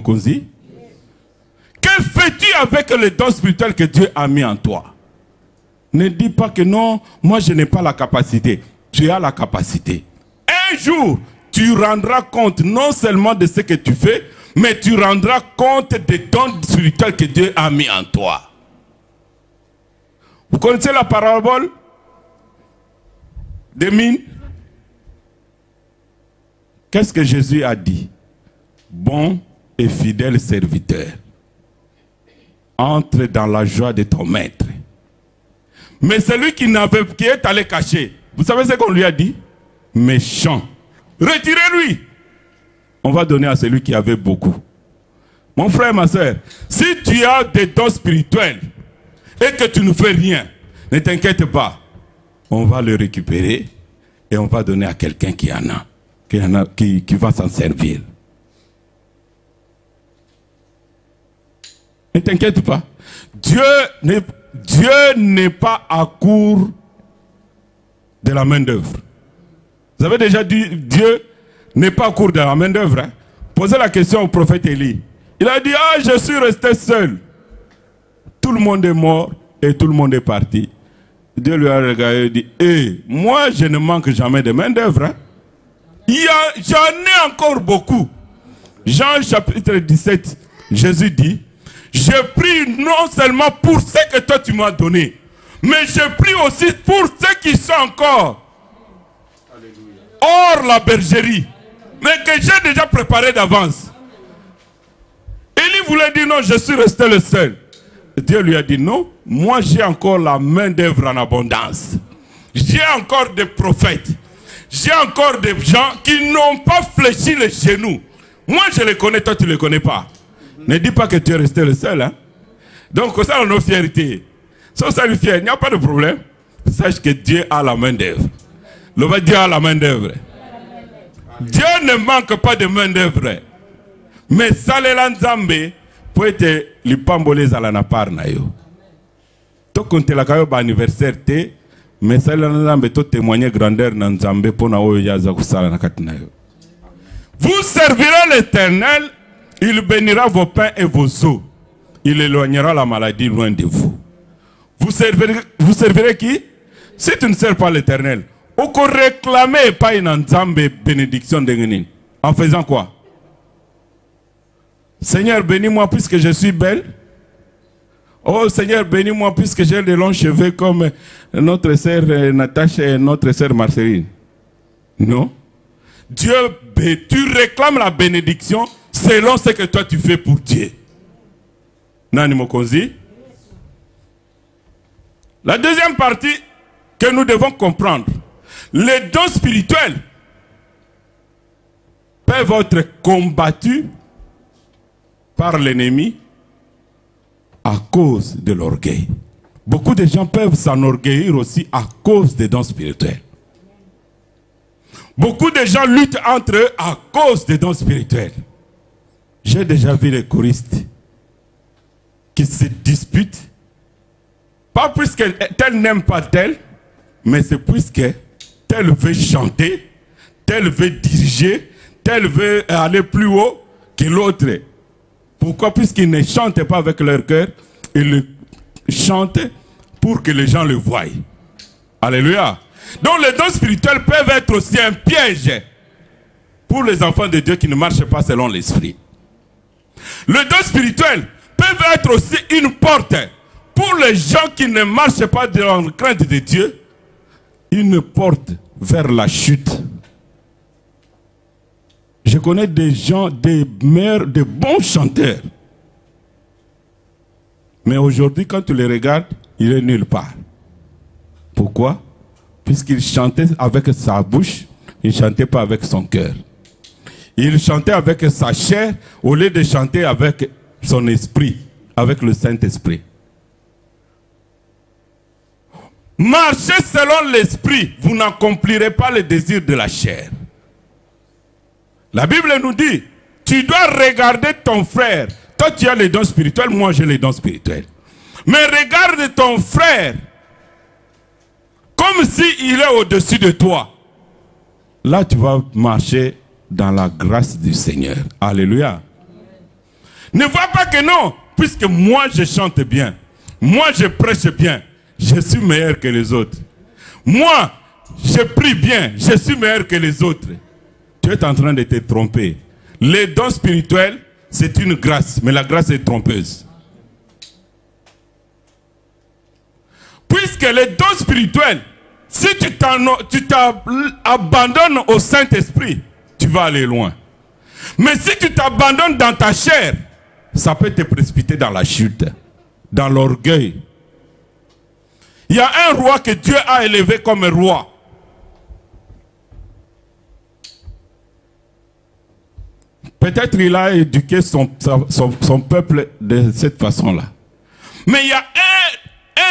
Mokonzi? Que fais-tu avec les dons spirituels que Dieu a mis en toi? Ne dis pas que non, moi je n'ai pas la capacité. Tu as la capacité. Un jour, tu rendras compte non seulement de ce que tu fais, mais tu rendras compte des dons spirituels que Dieu a mis en toi. Vous connaissez la parabole des mines? Qu'est-ce que Jésus a dit? Bon et fidèle serviteur, entre dans la joie de ton maître. Mais celui qui est allé cacher, vous savez ce qu'on lui a dit? Méchant. Retirez-lui. On va donner à celui qui avait beaucoup. Mon frère, ma soeur, si tu as des dons spirituels et que tu ne fais rien, ne t'inquiète pas. On va le récupérer et on va donner à quelqu'un qui en a, qui va s'en servir. Ne t'inquiète pas. Dieu n'est pas à court de la main d'œuvre. Vous avez déjà dit, Dieu n'est pas à court de la main d'œuvre. Hein? Posez la question au prophète Élie. Il a dit, ah, je suis resté seul. Tout le monde est mort et tout le monde est parti. Dieu lui a regardé et dit, moi je ne manque jamais de main d'œuvre. Hein? J'en ai encore beaucoup. Jean chapitre 17, Jésus dit, je prie non seulement pour ce que toi tu m'as donné, mais je prie aussi pour ceux qui sont encore hors la bergerie, mais que j'ai déjà préparé d'avance. Élie voulait dire non, je suis resté le seul. Dieu lui a dit non, moi j'ai encore la main d'œuvre en abondance. J'ai encore des prophètes. J'ai encore des gens qui n'ont pas fléchi les genoux. Moi je les connais, toi tu ne les connais pas. Ne dis pas que tu es resté le seul. Hein? Donc ça, nos fiertés. Sans ça, fier, il n'y a pas de problème. Sache que Dieu a la main d'œuvre. Le Dieu a la main d'œuvre. Dieu ne manque pas de main d'œuvre. Mais ça, les lanzambe, peut être les pambolés à la napar na yo. To compte la kayo ba anniversaire te, mais ça, les lanzambe, to témoigner grandeur nanzambe pour na oyo yaza kusala na katina yo. Vous servirez l'Éternel. Il bénira vos pains et vos eaux. Il éloignera la maladie loin de vous. Vous servirez qui? Si tu ne sers pas l'Éternel, on peut réclamer pas une ensemble bénédiction de Ngunin. En faisant quoi? Seigneur, bénis-moi puisque je suis belle. Oh Seigneur, bénis-moi puisque j'ai de longs cheveux comme notre sœur Natacha et notre sœur Marceline. Non. Dieu, tu réclames la bénédiction selon ce que toi tu fais pour Dieu. Nani Mokonzi. La deuxième partie que nous devons comprendre. Les dons spirituels peuvent être combattus par l'ennemi à cause de l'orgueil. Beaucoup de gens peuvent s'enorgueillir aussi à cause des dons spirituels. Beaucoup de gens luttent entre eux à cause des dons spirituels. J'ai déjà vu les choristes qui se disputent, pas puisque tel n'aime pas tel, mais c'est puisque tel veut chanter, tel veut diriger, tel veut aller plus haut que l'autre. Pourquoi? Puisqu'ils ne chantent pas avec leur cœur, ils le chantent pour que les gens le voient. Alléluia. Donc les dons spirituels peuvent être aussi un piège pour les enfants de Dieu qui ne marchent pas selon l'esprit. Les dons spirituels peuvent être aussi une porte pour les gens qui ne marchent pas dans la crainte de Dieu, une porte vers la chute. Je connais des gens, des bons chanteurs. Mais aujourd'hui, quand tu les regardes, il est nulle part. Pourquoi? Puisqu'il chantait avec sa bouche, il ne chantait pas avec son cœur. Il chantait avec sa chair au lieu de chanter avec son esprit, avec le Saint-Esprit. Marchez selon l'esprit, vous n'accomplirez pas les désirs de la chair. La Bible nous dit, tu dois regarder ton frère. Toi, tu as les dons spirituels, moi j'ai les dons spirituels. Mais regarde ton frère comme s'il est au-dessus de toi. Là, tu vas marcher dans la grâce du Seigneur. Alléluia. Ne vois pas que non, puisque moi je chante bien, moi je prêche bien, je suis meilleur que les autres. Moi, je prie bien, je suis meilleur que les autres. Tu es en train de te tromper. Les dons spirituels, c'est une grâce, mais la grâce est trompeuse. Puisque les dons spirituels, si tu t'abandonnes au Saint-Esprit, tu vas aller loin. Mais si tu t'abandonnes dans ta chair, ça peut te précipiter dans la chute, dans l'orgueil. Il y a un roi que Dieu a élevé comme roi. Peut-être il a éduqué son peuple de cette façon-là. Mais il y a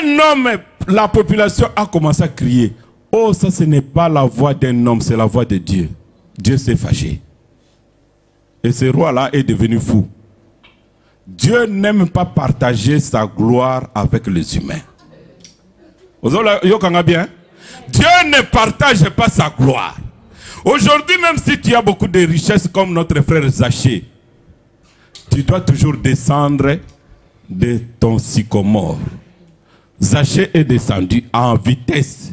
un homme, la population a commencé à crier. Oh, ça ce n'est pas la voix d'un homme, c'est la voix de Dieu. Dieu s'est fâché. Et ce roi-là est devenu fou. Dieu n'aime pas partager sa gloire avec les humains. Dieu ne partage pas sa gloire. Aujourd'hui, même si tu as beaucoup de richesses comme notre frère Zaché, tu dois toujours descendre de ton sycomore. Zaché est descendu en vitesse.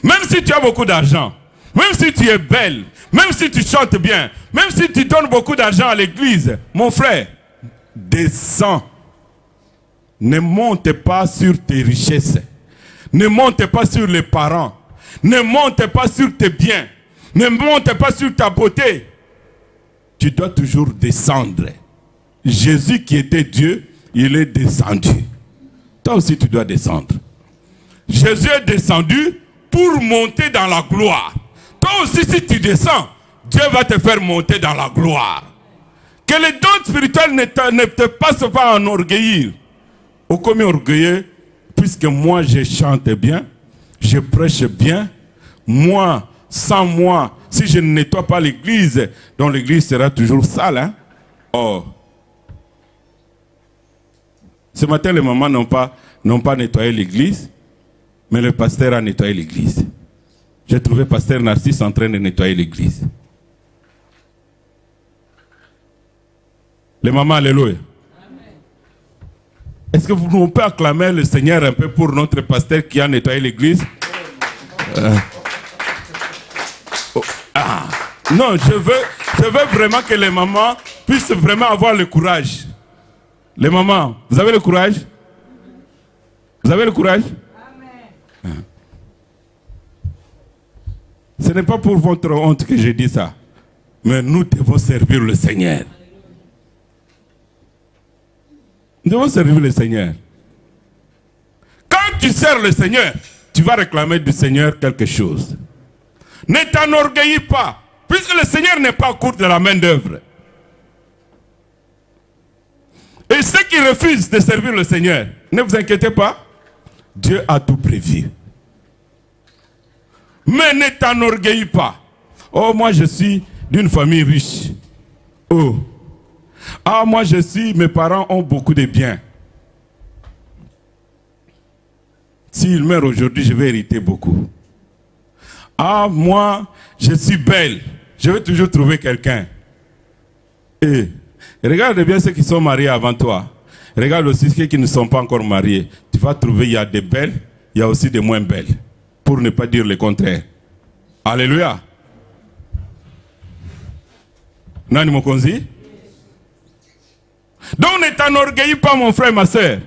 Même si tu as beaucoup d'argent, même si tu es belle, même si tu chantes bien, même si tu donnes beaucoup d'argent à l'église, mon frère, descends. Ne monte pas sur tes richesses. Ne monte pas sur les parents. Ne monte pas sur tes biens. Ne monte pas sur ta beauté. Tu dois toujours descendre. Jésus qui était Dieu, il est descendu. Toi aussi tu dois descendre. Jésus est descendu pour monter dans la gloire. Toi aussi si tu descends, Dieu va te faire monter dans la gloire. Que les dons spirituels ne te passent pas à enorgueillir. Au comme orgueilleux, puisque moi je chante bien, je prêche bien, moi, sans moi, si je ne nettoie pas l'église, donc l'église sera toujours sale. Hein? Oh. Ce matin, les mamans n'ont pas nettoyé l'église, mais le pasteur a nettoyé l'église. J'ai trouvé pasteur Narcisse en train de nettoyer l'église. Les mamans, alléluia. Est-ce que nous pouvons acclamer le Seigneur un peu pour notre pasteur qui a nettoyé l'église? Non, je veux vraiment que les mamans puissent vraiment avoir le courage. Les mamans, vous avez le courage? Vous avez le courage? Amen. Ce n'est pas pour votre honte que je dis ça. Mais nous devons servir le Seigneur. Nous devons servir le Seigneur. Quand tu sers le Seigneur, tu vas réclamer du Seigneur quelque chose. Ne t'enorgueillis pas, puisque le Seigneur n'est pas au court de la main d'œuvre. Et ceux qui refusent de servir le Seigneur, ne vous inquiétez pas, Dieu a tout prévu. Mais ne t'enorgueillis pas. Oh, moi je suis d'une famille riche. Oh. Ah, moi je suis, mes parents ont beaucoup de biens. S'ils meurent aujourd'hui, je vais hériter beaucoup. Ah, moi, je suis belle. Je vais toujours trouver quelqu'un. Et regarde bien ceux qui sont mariés avant toi. Regarde aussi ceux qui ne sont pas encore mariés. Tu vas trouver, il y a des belles, il y a aussi des moins belles. Pour ne pas dire le contraire. Alléluia. Nani Mokonzi? Donc ne t'enorgueillis pas mon frère, ma soeur.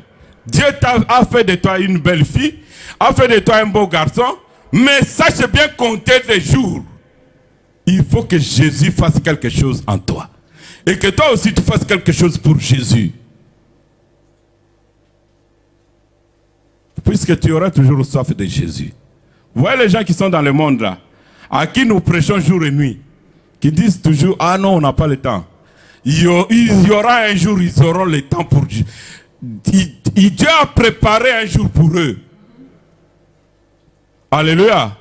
Dieu a fait de toi une belle fille, a fait de toi un beau garçon, mais sache bien compter les jours. Il faut que Jésus fasse quelque chose en toi. Et que toi aussi tu fasses quelque chose pour Jésus. Puisque tu auras toujours soif de Jésus. Vous voyez les gens qui sont dans le monde là, à qui nous prêchons jour et nuit, qui disent toujours, ah non, on n'a pas le temps. Il y aura un jour, ils auront le temps pour Dieu. Dieu a préparé un jour pour eux. Alléluia.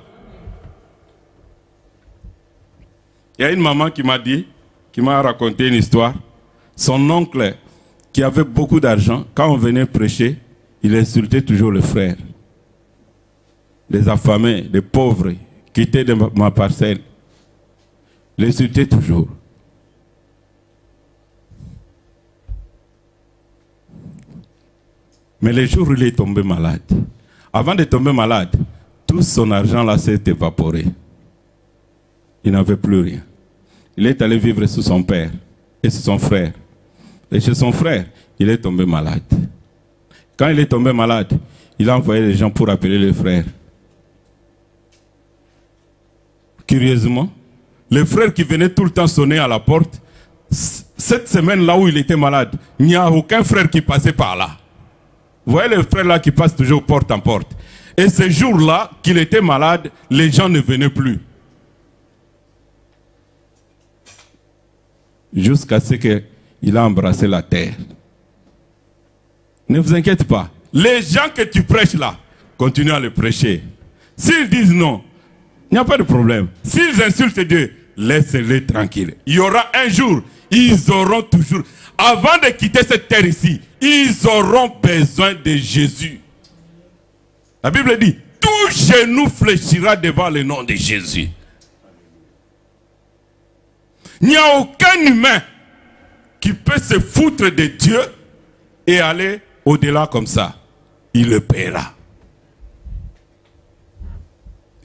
Il y a une maman qui m'a dit, qui m'a raconté une histoire. Son oncle, qui avait beaucoup d'argent, quand on venait prêcher, il insultait toujours le frère. Les affamés, les pauvres, qui étaient de ma parcelle. Il insultait toujours. Mais le jour où il est tombé malade, avant de tomber malade, tout son argent là s'est évaporé. Il n'avait plus rien. Il est allé vivre sous son père et sous son frère. Et chez son frère, il est tombé malade. Quand il est tombé malade, il a envoyé les gens pour appeler les frères. Curieusement, les frères qui venaient tout le temps sonner à la porte, cette semaine-là où il était malade, il n'y a aucun frère qui passait par là. Vous voyez les frères là qui passent toujours porte en porte. Et ce jour-là qu'il était malade, les gens ne venaient plus. Jusqu'à ce qu'il a embrassé la terre. Ne vous inquiétez pas. Les gens que tu prêches là, continue à les prêcher. S'ils disent non, il n'y a pas de problème. S'ils insultent Dieu, laissez-les tranquilles. Il y aura un jour, ils auront toujours, avant de quitter cette terre ici, ils auront besoin de Jésus. La Bible dit, tout genou fléchira devant le nom de Jésus. Il n'y a aucun humain qui peut se foutre de Dieu et aller au-delà comme ça. Il le paiera.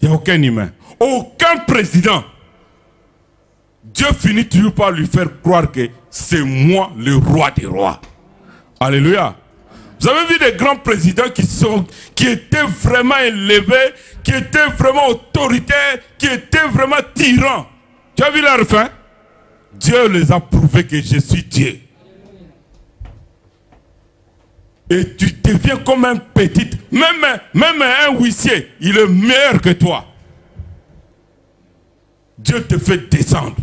Il n'y a aucun humain. Aucun président. Dieu finit toujours par lui faire croire que c'est moi le roi des rois. Alléluia. Vous avez vu des grands présidents qui étaient vraiment élevés, qui étaient vraiment autoritaires, qui étaient vraiment tyrans. Tu as vu leur fin? Dieu les a prouvé que je suis Dieu. Et tu deviens comme un petit, même un huissier, il est meilleur que toi. Dieu te fait descendre.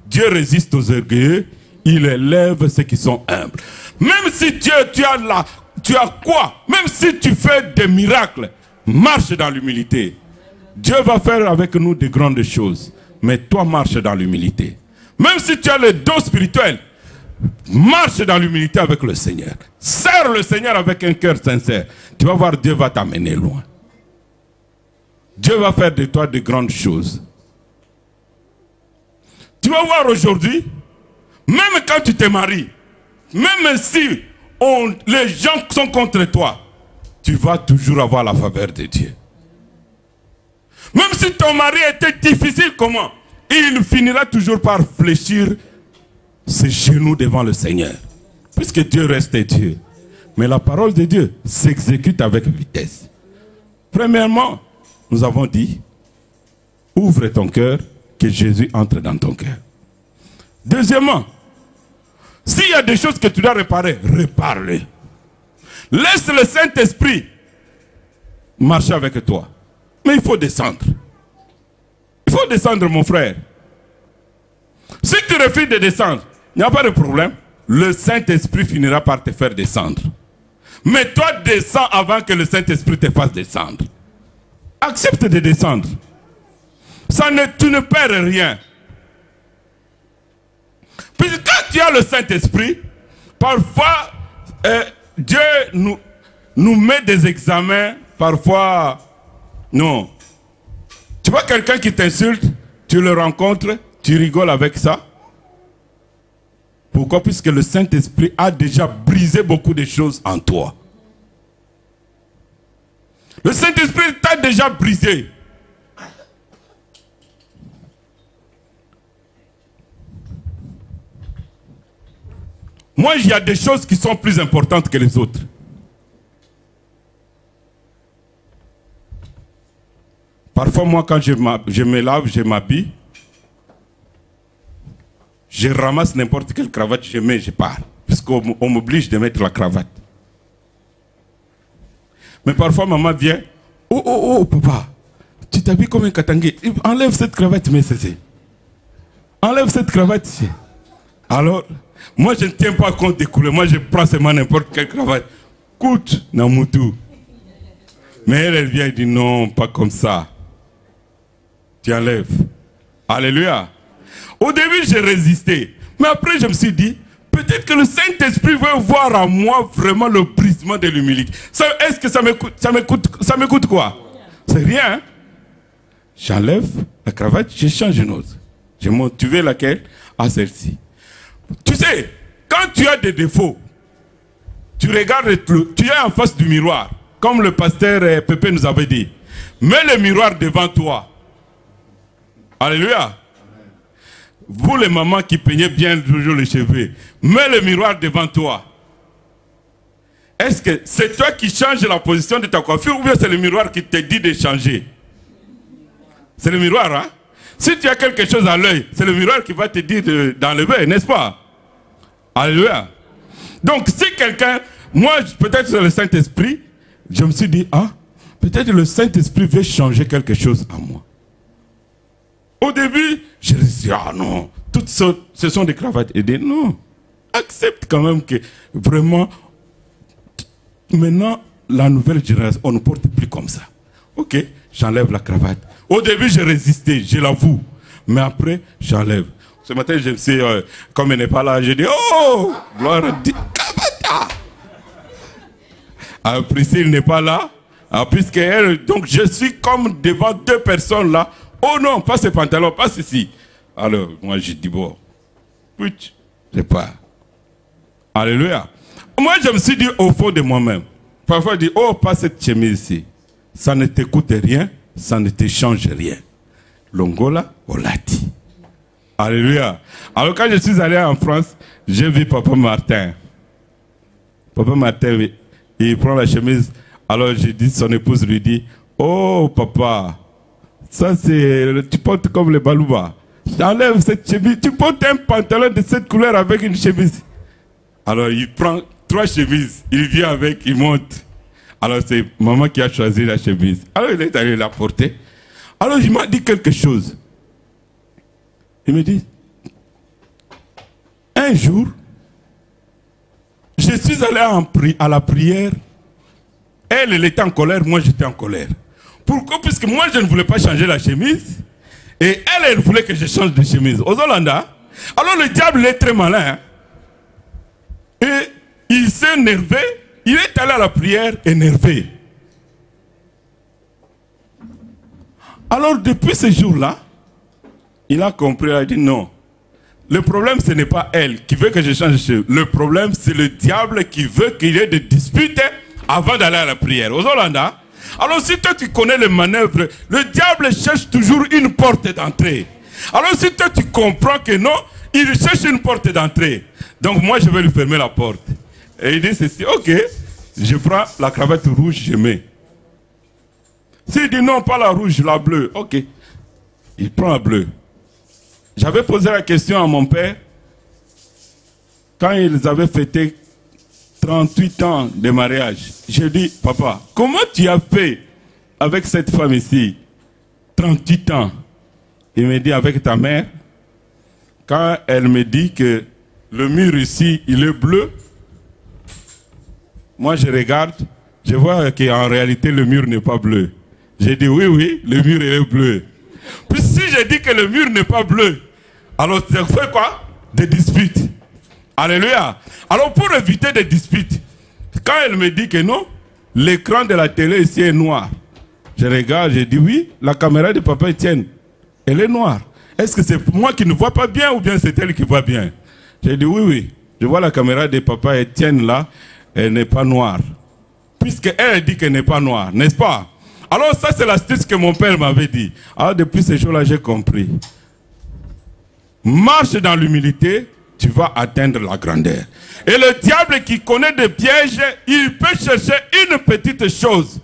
Dieu résiste aux orgueilleux, il élève ceux qui sont humbles. Même si Dieu, tu as quoi? Même si tu fais des miracles, marche dans l'humilité. Dieu va faire avec nous de grandes choses. Mais toi, marche dans l'humilité. Même si tu as le don spirituel, marche dans l'humilité avec le Seigneur. Sers le Seigneur avec un cœur sincère. Tu vas voir, Dieu va t'amener loin. Dieu va faire de toi de grandes choses. Tu vas voir aujourd'hui, même quand tu te maries, même si les gens sont contre toi, tu vas toujours avoir la faveur de Dieu. Même si ton mari était difficile, comment? Il finira toujours par fléchir ses genoux devant le Seigneur. Puisque Dieu reste Dieu. Mais la parole de Dieu s'exécute avec vitesse. Premièrement, nous avons dit, ouvre ton cœur, que Jésus entre dans ton cœur. Deuxièmement, s'il y a des choses que tu dois réparer, répare-les. Laisse le Saint-Esprit marcher avec toi. Mais il faut descendre. Il faut descendre, mon frère. Si tu refuses de descendre, il n'y a pas de problème. Le Saint-Esprit finira par te faire descendre. Mais toi, descends avant que le Saint-Esprit te fasse descendre. Accepte de descendre. Tu ne perds rien. Puis quand tu as le Saint-Esprit, parfois, Dieu nous met des examens, parfois, non. Tu vois quelqu'un qui t'insulte, tu le rencontres, tu rigoles avec ça. Pourquoi? Puisque le Saint-Esprit a déjà brisé beaucoup de choses en toi. Le Saint-Esprit t'a déjà brisé. Moi, il y a des choses qui sont plus importantes que les autres. Parfois, moi, quand je me lave, je m'habille, je ramasse n'importe quelle cravate, je mets, je pars. Puisqu'on m'oblige de mettre la cravate. Mais parfois, maman vient, oh, papa, tu t'habilles comme un katangé. Enlève cette cravate, mais c'est. Enlève cette cravate. Alors, moi, je ne tiens pas compte des couleurs. Moi, je prends seulement n'importe quelle cravate. Coute, Namoutou. Mais elle vient et dit non, pas comme ça. Tu enlèves. Alléluia. Au début, j'ai résisté. Mais après, je me suis dit, peut-être que le Saint-Esprit veut voir en moi vraiment le brisement de l'humilité. Est-ce que ça m'écoute quoi? C'est rien. Hein? J'enlève la cravate, je change une autre. Je monte. Tu veux laquelle? Ah, celle-ci. Tu sais, quand tu as des défauts, tu regardes, tu es en face du miroir, comme le pasteur Pépé nous avait dit. Mets le miroir devant toi. Alléluia. Vous les mamans qui peignez bien toujours les cheveux, mets le miroir devant toi. Est-ce que c'est toi qui changes la position de ta coiffure ou bien c'est le miroir qui te dit de changer? C'est le miroir, hein? Si tu as quelque chose à l'œil, c'est le miroir qui va te dire d'enlever, n'est-ce pas? Alléluia. Donc si quelqu'un, moi peut-être c'est le Saint-Esprit, je me suis dit, ah, peut-être le Saint-Esprit veut changer quelque chose en moi. Au début, je me suis dit, ah non, toutes ce sont des cravates. Et dit, non, accepte quand même que vraiment, maintenant, la nouvelle génération, on ne porte plus comme ça. Ok, j'enlève la cravate. Au début, j'ai résisté, je l'avoue. Mais après, j'enlève. Ce matin, je me suis, comme elle n'est pas là, j'ai dit, oh, gloire à Dieu, Priscille n'est pas là, puisque elle, donc je suis comme devant deux personnes là. Oh non, pas ce pantalon, pas ceci. Alors, moi, je dis, bon, putain, je pars. Alléluia. Moi, je me suis dit au fond de moi-même. Parfois, je dis, oh, pas cette chemise ici. Ça ne te coûte rien, ça ne te change rien. Longola, Olati. Alléluia. Alors, quand je suis allé en France, j'ai vu Papa Martin. Papa Martin, il prend la chemise. Alors, j'ai dit, son épouse lui dit, oh, papa, ça c'est, tu portes comme les balouba. Enlève cette chemise, tu portes un pantalon de cette couleur avec une chemise. Alors, il prend 3 chemises, il vient avec, il monte. Alors, c'est maman qui a choisi la chemise. Alors, il est allé la porter. Alors, il m'a dit quelque chose. Il me dit, un jour, je suis allé à la prière. Elle était en colère, moi j'étais en colère. Pourquoi? Puisque moi je ne voulais pas changer la chemise. Et elle voulait que je change de chemise. Aux Hollandais. Alors le diable est très malin. Et il s'est énervé. Il est allé à la prière énervé. Alors depuis ce jour-là, il a compris, il a dit non. Le problème, ce n'est pas elle qui veut que je change de chemise. Le problème, c'est le diable qui veut qu'il y ait des disputes avant d'aller à la prière. Aux Hollandais. Alors si toi tu connais les manœuvres, le diable cherche toujours une porte d'entrée. Alors si toi tu comprends que non, il cherche une porte d'entrée. Donc moi je vais lui fermer la porte. Et il dit ceci, ok, je prends la cravate rouge, je mets. S'il dit non, pas la rouge, la bleue, ok. Il prend la bleue. J'avais posé la question à mon père, quand ils avaient fêté 38 ans de mariage. J'ai dit, papa, comment tu as fait avec cette femme ici, 38 ans? Il me dit, avec ta mère. Quand elle me dit que le mur ici, il est bleu, moi je regarde, je vois qu'en réalité le mur n'est pas bleu. J'ai dit, oui, oui, le mur il est bleu. Puis si je dis que le mur n'est pas bleu, alors ça fait quoi? Des disputes. Alléluia. Alors pour éviter des disputes, quand elle me dit que non, l'écran de la télé ici est noir. Je regarde, je dis oui, la caméra de papa Etienne, elle est noire. Est-ce que c'est moi qui ne vois pas bien ou bien c'est elle qui voit bien? J'ai dit oui, oui. Je vois la caméra de papa Etienne là, elle n'est pas noire. Puisqu'elle dit qu'elle n'est pas noire, n'est-ce pas? Alors ça c'est l'astuce que mon père m'avait dit. Alors depuis ce jour-là, j'ai compris. Marche dans l'humilité, tu vas atteindre la grandeur. Et le diable qui connaît des pièges, il peut chercher une petite chose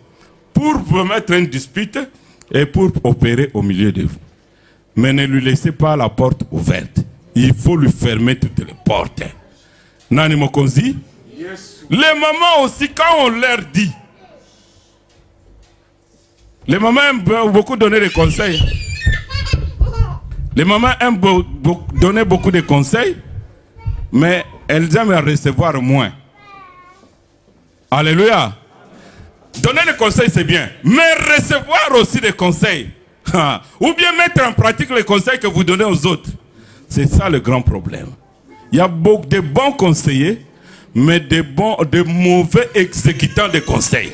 pour vous mettre une dispute et pour opérer au milieu de vous. Mais ne lui laissez pas la porte ouverte. Il faut lui fermer toutes les portes. Nani Mokonzi? Yes. Les mamans aussi, quand on leur dit, les mamans aiment beaucoup donner des conseils. Les mamans aiment donner beaucoup de conseils, mais elles aiment recevoir moins. Alléluia. Donner des conseils, c'est bien. Mais recevoir aussi des conseils. Ou bien mettre en pratique les conseils que vous donnez aux autres. C'est ça le grand problème. Il y a beaucoup de bons conseillers, mais de mauvais exécutants de conseils.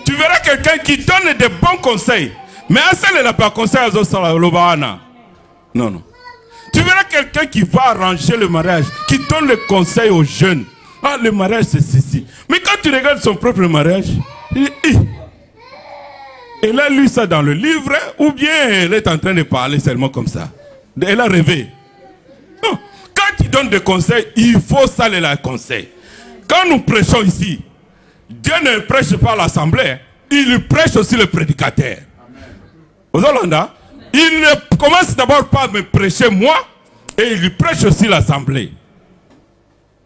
Tu verras quelqu'un qui donne des bons conseils, mais à ça, il n'a pas conseil à Zosalobana. Non, non. Tu verras quelqu'un qui va arranger le mariage, qui donne le conseil aux jeunes. Ah, le mariage, c'est ceci. Mais quand tu regardes son propre mariage, elle a lu ça dans le livre, ou bien elle est en train de parler seulement comme ça. Elle a rêvé. Non. Quand tu donnes des conseils, il faut ça les conseils. Quand nous prêchons ici, Dieu ne prêche pas l'assemblée, il prêche aussi le prédicateur. Aux Hollandais, il ne commence d'abord par me prêcher moi, et il prêche aussi l'assemblée.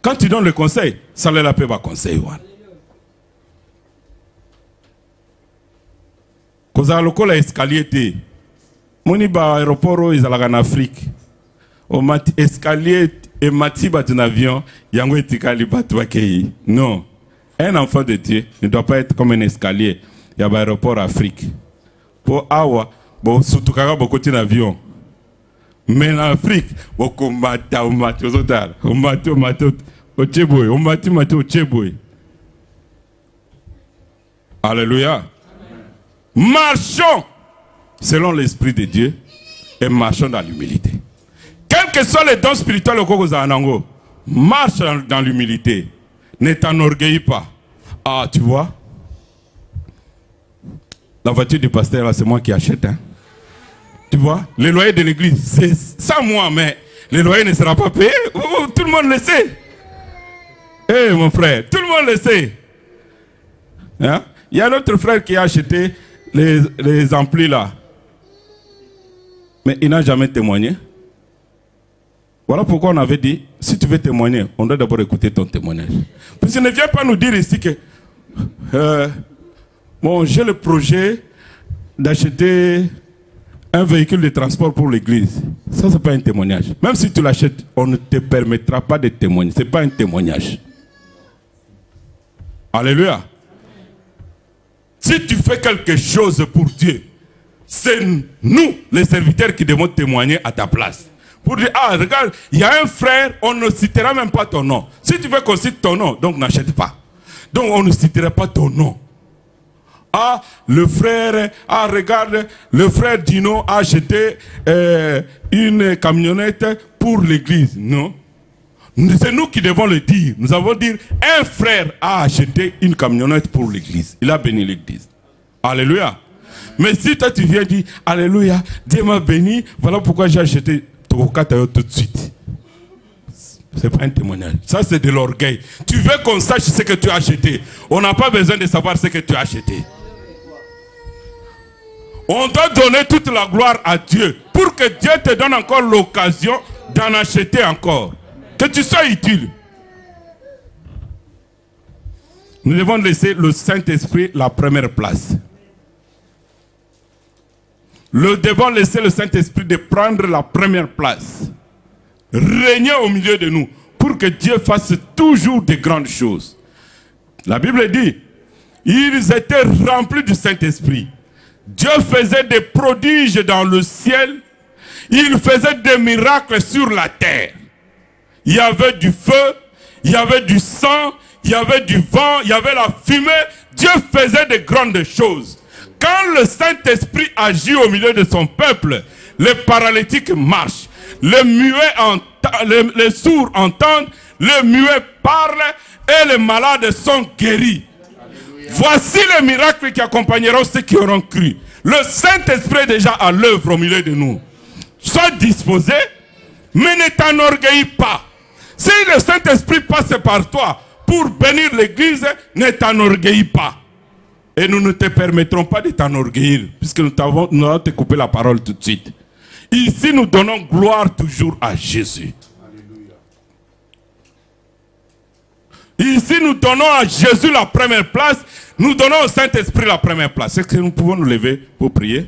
Quand tu donnes le conseil, ça les la paix va conseiller. Quand on a l'escalier, moni ba aéroport ils allaient en Afrique. Au escalier et matiba d'un avion, yango etikali batwa kei. Non, un enfant de Dieu ne doit pas être comme un escalier. Il y a un aéroport Afrique. Pour awa, bon surtout quand on continue l'avion. Mais en Afrique, beaucoup mata, mata, alléluia. Marchons selon l'esprit de Dieu et marchons dans l'humilité. Quels que soient les dons spirituels au Congo Zanango, marche dans l'humilité. Ne t'enorgueillis pas. Ah, tu vois, la voiture du pasteur, c'est moi qui achète. Hein? Tu vois, les loyers de l'église, c'est sans moi, mais les loyers ne seront pas payés. Tout le monde le sait. Eh mon frère, tout le monde le sait. Hein? Il y a notre frère qui a acheté les amplis là. Mais il n'a jamais témoigné. Voilà pourquoi on avait dit, si tu veux témoigner, on doit d'abord écouter ton témoignage. Parce que ne viens pas nous dire ici que bon, j'ai le projet d'acheter un véhicule de transport pour l'église. Ça, c'est pas un témoignage. Même si tu l'achètes, on ne te permettra pas de témoigner. Ce n'est pas un témoignage. Alléluia. Si tu fais quelque chose pour Dieu, c'est nous, les serviteurs, qui devons témoigner à ta place. Pour dire, ah, regarde, il y a un frère, on ne citera même pas ton nom. Si tu veux qu'on cite ton nom, donc n'achète pas. Donc on ne citera pas ton nom. Ah, le frère, ah, regarde, le frère Dino a acheté une camionnette pour l'église. Non. C'est nous qui devons le dire. Nous avons dit, un frère a acheté une camionnette pour l'église. Il a béni l'église. Alléluia. Mais si toi tu viens dire, alléluia, Dieu m'a béni, voilà pourquoi j'ai acheté Tokatayo tout de suite. C'est pas un témoignage. Ça c'est de l'orgueil. Tu veux qu'on sache ce que tu as acheté. On n'a pas besoin de savoir ce que tu as acheté. On doit donner toute la gloire à Dieu pour que Dieu te donne encore l'occasion d'en acheter encore. Que tu sois utile. Nous devons laisser le Saint-Esprit la première place. Nous devons laisser le Saint-Esprit de prendre la première place. Régner au milieu de nous pour que Dieu fasse toujours de grandes choses. La Bible dit, ils étaient remplis du Saint-Esprit. Dieu faisait des prodiges dans le ciel. Il faisait des miracles sur la terre. Il y avait du feu, il y avait du sang, il y avait du vent, il y avait la fumée. Dieu faisait de grandes choses. Quand le Saint-Esprit agit au milieu de son peuple, les paralytiques marchent, les sourds entendent, les muets parlent et les malades sont guéris. Voici les miracles qui accompagneront ceux qui auront cru. Le Saint-Esprit est déjà à l'œuvre au milieu de nous. Sois disposé, mais ne t'enorgueillis pas. Si le Saint-Esprit passe par toi pour bénir l'église, ne t'enorgueillis pas. Et nous ne te permettrons pas de t'enorgueillir, puisque nous allons te couper la parole tout de suite. Ici, nous donnons gloire toujours à Jésus. Ici, nous donnons à Jésus la première place. Nous donnons au Saint-Esprit la première place. Est-ce que nous pouvons nous lever pour prier?